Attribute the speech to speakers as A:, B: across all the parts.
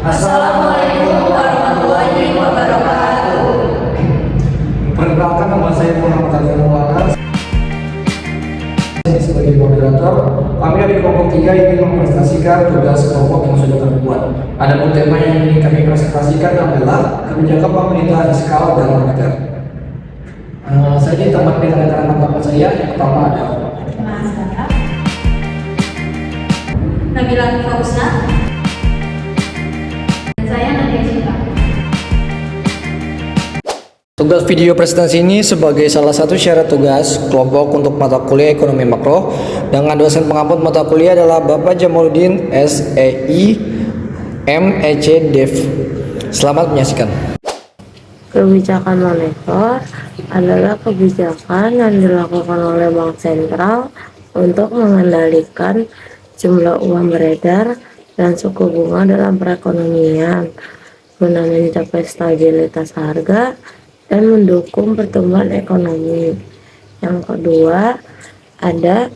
A: Assalamualaikum warahmatullahi wabarakatuh.
B: Perkenalkan, nama saya Muhammad Alif Muhammad. Saya sebagai moderator. Kami dari kelompok 3 ingin mempresentasikan tugas kelompok yang sudah terbuat. Adapun tema yang ingin kami presentasikan adalah kebijakan pemerintah fiskal dan moneter. Saya ditemani dengan rekan-rekan teman saya. Yang pertama ada
A: Nabila Fausna. Dan saya Nadia Cinta.
C: Tugas video presentasi ini sebagai salah satu syarat tugas kelompok untuk mata kuliah ekonomi makro dengan dosen pengampu mata kuliah adalah Bapak Jamaluddin SEI MEC Dev. Selamat menyaksikan.
D: Kebijakan moneter adalah kebijakan yang dilakukan oleh bank sentral untuk mengendalikan jumlah uang beredar dan suku bunga dalam perekonomian guna mencapai stabilitas harga dan mendukung pertumbuhan ekonomi. Yang kedua, ada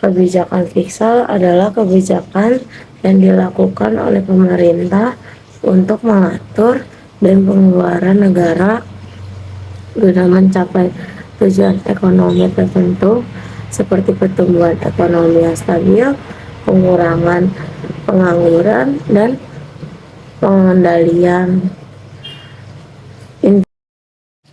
D: kebijakan fiskal adalah kebijakan yang dilakukan oleh pemerintah untuk mengatur dan pengeluaran negara guna mencapai tujuan ekonomi tertentu seperti pertumbuhan ekonomi yang stabil, pengurangan pengangguran, dan pengendalian.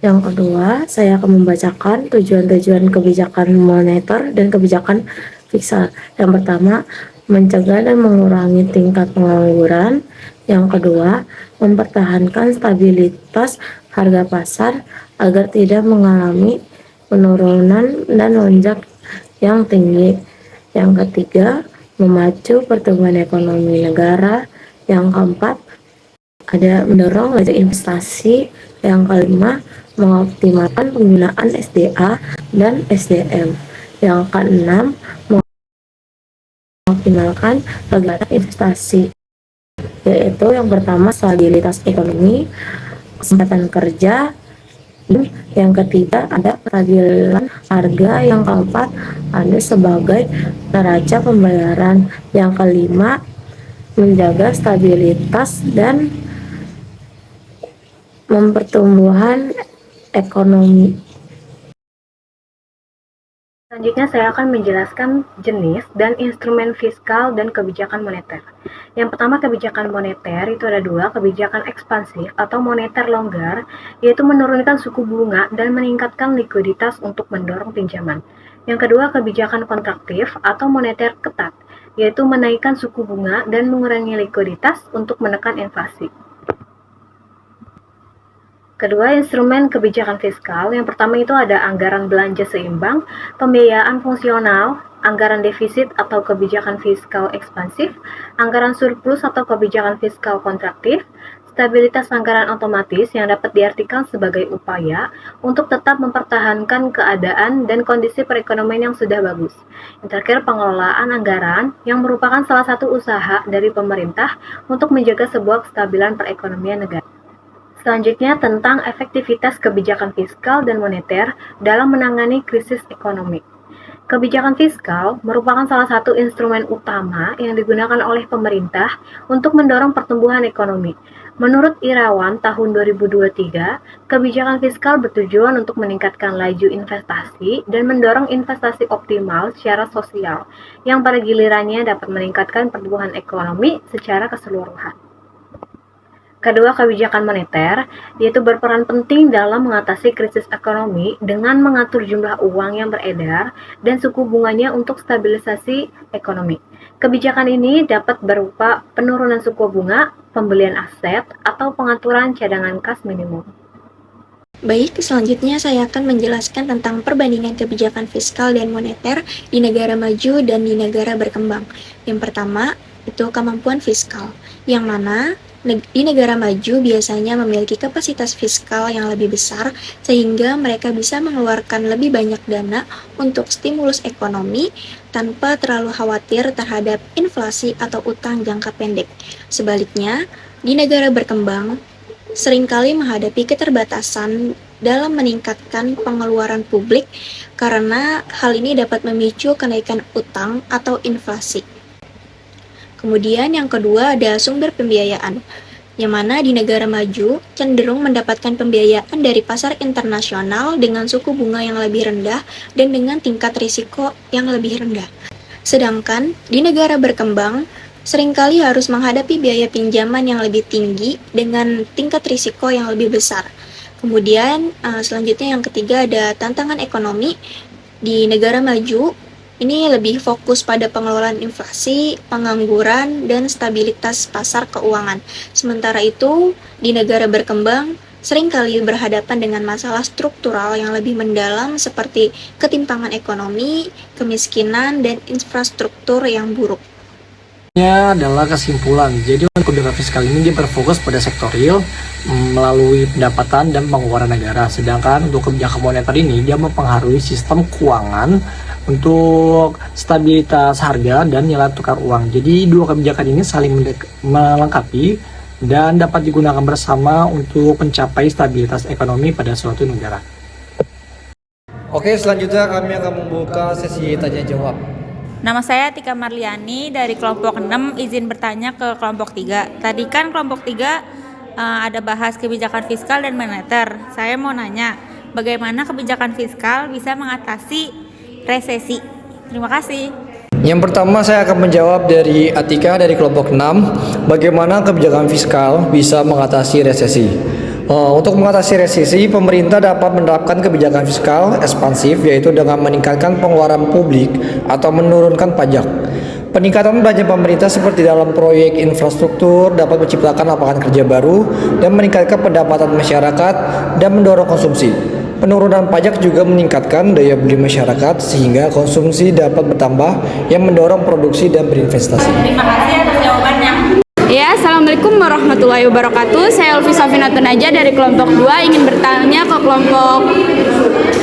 D: Yang kedua, saya akan membacakan tujuan-tujuan kebijakan moneter dan kebijakan fiskal. Yang pertama, mencegah dan mengurangi tingkat pengangguran. Yang kedua, mempertahankan stabilitas harga pasar agar tidak mengalami penurunan dan lonjak yang tinggi. Yang ketiga, memacu pertumbuhan ekonomi negara. Yang keempat, ada mendorong laju investasi. Yang kelima, mengoptimalkan penggunaan SDA dan SDM. Yang keenam, mengoptimalkan kegiatan investasi, yaitu yang pertama stabilitas ekonomi, kesempatan kerja. Yang ketiga, ada kestabilan harga. Yang keempat, ada sebagai neraca pembayaran. Yang kelima, menjaga stabilitas dan mempertumbuhan ekonomi.
E: Selanjutnya saya akan menjelaskan jenis dan instrumen fiskal dan kebijakan moneter. Yang pertama, kebijakan moneter itu ada dua, kebijakan ekspansif atau moneter longgar, yaitu menurunkan suku bunga dan meningkatkan likuiditas untuk mendorong pinjaman. Yang kedua, kebijakan kontraktif atau moneter ketat, yaitu menaikkan suku bunga dan mengurangi likuiditas untuk menekan inflasi. Kedua, instrumen kebijakan fiskal. Yang pertama itu ada anggaran belanja seimbang, pembiayaan fungsional, anggaran defisit atau kebijakan fiskal ekspansif, anggaran surplus atau kebijakan fiskal kontraktif, stabilitas anggaran otomatis yang dapat diartikan sebagai upaya untuk tetap mempertahankan keadaan dan kondisi perekonomian yang sudah bagus. Yang terakhir, pengelolaan anggaran yang merupakan salah satu usaha dari pemerintah untuk menjaga sebuah kestabilan perekonomian negara. Selanjutnya tentang efektivitas kebijakan fiskal dan moneter dalam menangani krisis ekonomi. Kebijakan fiskal merupakan salah satu instrumen utama yang digunakan oleh pemerintah untuk mendorong pertumbuhan ekonomi. Menurut Irawan tahun 2023, kebijakan fiskal bertujuan untuk meningkatkan laju investasi dan mendorong investasi optimal secara sosial, yang pada gilirannya dapat meningkatkan pertumbuhan ekonomi secara keseluruhan. Kedua, kebijakan moneter, yaitu berperan penting dalam mengatasi krisis ekonomi dengan mengatur jumlah uang yang beredar dan suku bunganya untuk stabilisasi ekonomi. Kebijakan ini dapat berupa penurunan suku bunga, pembelian aset, atau pengaturan cadangan kas minimum.
F: Baik, selanjutnya saya akan menjelaskan tentang perbandingan kebijakan fiskal dan moneter di negara maju dan di negara berkembang. Yang pertama, itu kemampuan fiskal, yang mana di negara maju biasanya memiliki kapasitas fiskal yang lebih besar sehingga mereka bisa mengeluarkan lebih banyak dana untuk stimulus ekonomi tanpa terlalu khawatir terhadap inflasi atau utang jangka pendek. Sebaliknya, di negara berkembang seringkali menghadapi keterbatasan dalam meningkatkan pengeluaran publik karena hal ini dapat memicu kenaikan utang atau inflasi. Kemudian yang kedua ada sumber pembiayaan, yang mana di negara maju cenderung mendapatkan pembiayaan dari pasar internasional dengan suku bunga yang lebih rendah dan dengan tingkat risiko yang lebih rendah. Sedangkan di negara berkembang seringkali harus menghadapi biaya pinjaman yang lebih tinggi dengan tingkat risiko yang lebih besar. Kemudian selanjutnya yang ketiga ada tantangan ekonomi. Di negara maju ini lebih fokus pada pengelolaan inflasi, pengangguran, dan stabilitas pasar keuangan. Sementara itu, di negara berkembang, seringkali berhadapan dengan masalah struktural yang lebih mendalam seperti ketimpangan ekonomi, kemiskinan, dan infrastruktur yang buruk.
C: Ini adalah kesimpulan. Jadi untuk kebijakan fiskal ini dia berfokus pada sektor real melalui pendapatan dan pengeluaran negara. Sedangkan untuk kebijakan moneter ini dia mempengaruhi sistem keuangan untuk stabilitas harga dan nilai tukar uang. Jadi dua kebijakan ini saling melengkapi dan dapat digunakan bersama untuk mencapai stabilitas ekonomi pada suatu negara. Oke, selanjutnya kami akan membuka sesi tanya jawab.
G: Nama saya Tika Marliani dari kelompok 6, izin bertanya ke kelompok 3. Tadi kan kelompok 3 ada bahas kebijakan fiskal dan moneter. Saya mau nanya, bagaimana kebijakan fiskal bisa mengatasi resesi? Terima kasih.
C: Yang pertama saya akan menjawab dari Atika dari kelompok 6, bagaimana kebijakan fiskal bisa mengatasi resesi. Untuk mengatasi resesi, pemerintah dapat menerapkan kebijakan fiskal ekspansif, yaitu dengan meningkatkan pengeluaran publik atau menurunkan pajak. Peningkatan belanja pemerintah seperti dalam proyek infrastruktur dapat menciptakan lapangan kerja baru dan meningkatkan pendapatan masyarakat dan mendorong konsumsi. Penurunan pajak juga meningkatkan daya beli masyarakat sehingga konsumsi dapat bertambah yang mendorong produksi dan berinvestasi.
G: Terima kasih atas jawabannya.
H: Ya, Assalamualaikum warahmatullahi wabarakatuh. Saya Ulfi Safinatun Naja dari kelompok 2 ingin bertanya ke kelompok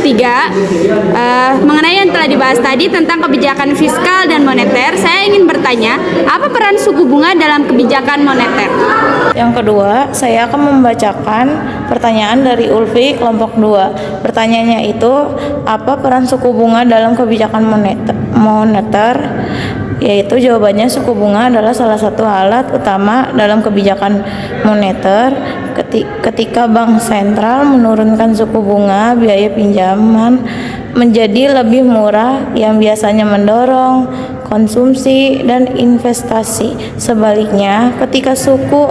H: 3 mengenai yang telah dibahas tadi tentang kebijakan fiskal dan moneter. Saya ingin bertanya, apa peran suku bunga dalam kebijakan moneter?
I: Yang kedua, saya akan membacakan pertanyaan dari Ulfi kelompok 2. Pertanyaannya itu, apa peran suku bunga dalam kebijakan moneter? Yaitu jawabannya suku bunga adalah salah satu alat utama dalam kebijakan moneter. Ketika bank sentral menurunkan suku bunga, biaya pinjaman menjadi lebih murah yang biasanya mendorong konsumsi dan investasi. Sebaliknya, ketika suku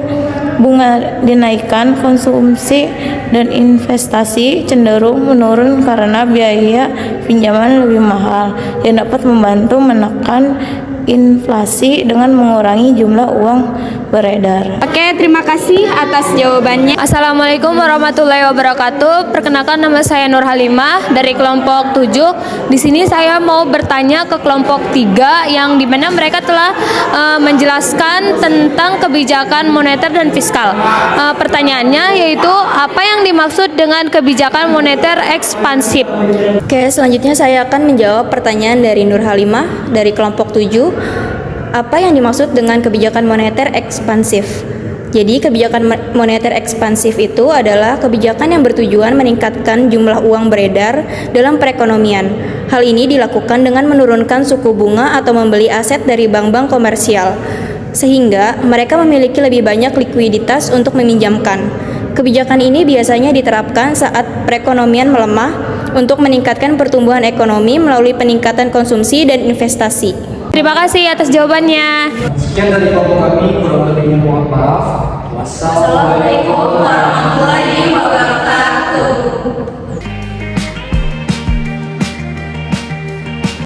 I: bunga dinaikkan, konsumsi dan investasi cenderung menurun karena biaya pinjaman lebih mahal yang dapat membantu menekan inflasi dengan mengurangi jumlah uang beredar.
H: Oke, terima kasih atas jawabannya.
J: Assalamualaikum warahmatullahi wabarakatuh. Perkenalkan, nama saya Nur Halimah dari kelompok 7. Di sini saya mau bertanya ke kelompok 3 yang dimana mereka telah menjelaskan tentang kebijakan moneter dan fiskal. Pertanyaannya yaitu apa yang dimaksud dengan kebijakan moneter ekspansif?
F: Oke, selanjutnya saya akan menjawab pertanyaan dari Nur Halimah dari kelompok 7. Apa yang dimaksud dengan kebijakan moneter ekspansif? Jadi, kebijakan moneter ekspansif itu adalah kebijakan yang bertujuan meningkatkan jumlah uang beredar dalam perekonomian. Hal ini dilakukan dengan menurunkan suku bunga atau membeli aset dari bank-bank komersial, sehingga mereka memiliki lebih banyak likuiditas untuk meminjamkan. Kebijakan ini biasanya diterapkan saat perekonomian melemah untuk meningkatkan pertumbuhan ekonomi melalui peningkatan konsumsi dan investasi.
J: Terima kasih atas jawabannya.
B: Sekian dari kelompok kami, kurang lebihnya mohon maaf. Wassalamualaikum
A: Assalamualaikum warahmatullahi wabarakatuh.